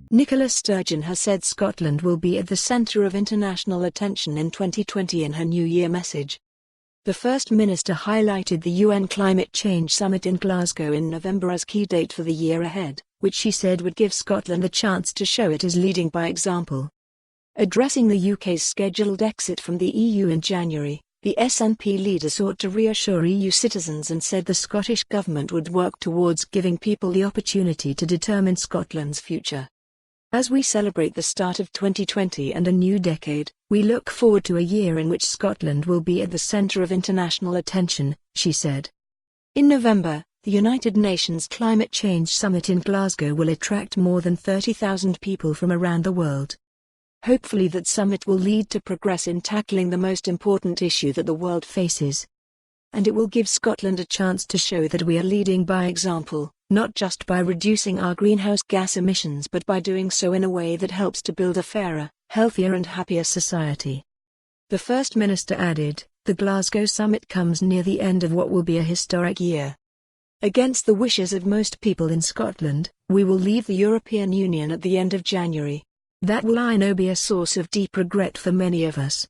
Nicola Sturgeon has said Scotland will be at the centre of international attention in 2020 in her New Year message. The First Minister highlighted the UN Climate Change Summit in Glasgow in November as key date for the year ahead, which she said would give Scotland the chance to show it is leading by example. Addressing the UK's scheduled exit from the EU in January, the SNP leader sought to reassure EU citizens and said the Scottish Government would work towards giving people the opportunity to determine Scotland's future. As we celebrate the start of 2020 and a new decade, we look forward to a year in which Scotland will be at the centre of international attention, she said. In November, the United Nations Climate Change Summit in Glasgow will attract more than 30,000 people from around the world. Hopefully that summit will lead to progress in tackling the most important issue that the world faces. And it will give Scotland a chance to show that we are leading by example, not just by reducing our greenhouse gas emissions but by doing so in a way that helps to build a fairer, healthier and happier society. The First Minister added, the Glasgow summit comes near the end of what will be a historic year. Against the wishes of most people in Scotland, we will leave the European Union at the end of January. That will I know be a source of deep regret for many of us.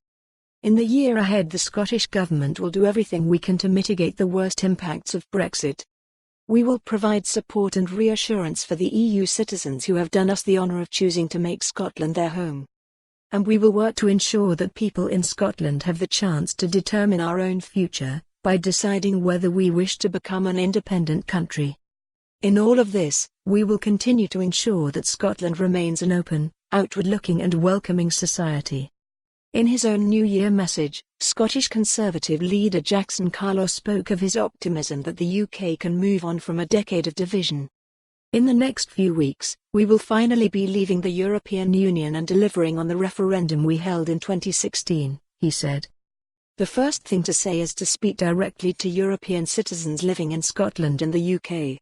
In the year ahead the Scottish Government will do everything we can to mitigate the worst impacts of Brexit. We will provide support and reassurance for the EU citizens who have done us the honour of choosing to make Scotland their home. And we will work to ensure that people in Scotland have the chance to determine our own future, by deciding whether we wish to become an independent country. In all of this, we will continue to ensure that Scotland remains an open, outward-looking and welcoming society. In his own New Year message, Scottish Conservative leader Jackson Carlaw spoke of his optimism that the UK can move on from a decade of division. In the next few weeks, we will finally be leaving the European Union and delivering on the referendum we held in 2016, he said. The first thing to say is to speak directly to European citizens living in Scotland and the UK.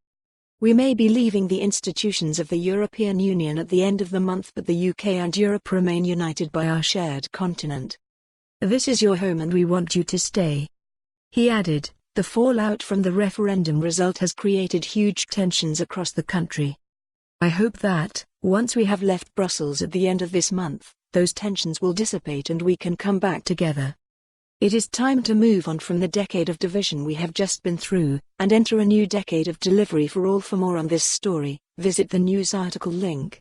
We may be leaving the institutions of the European Union at the end of the month, but the UK and Europe remain united by our shared continent. This is your home and we want you to stay. He added, the fallout from the referendum result has created huge tensions across the country. I hope that, once we have left Brussels at the end of this month, those tensions will dissipate and we can come back together. It is time to move on from the decade of division we have just been through, and enter a new decade of delivery for all. For more on this story, visit the news article link.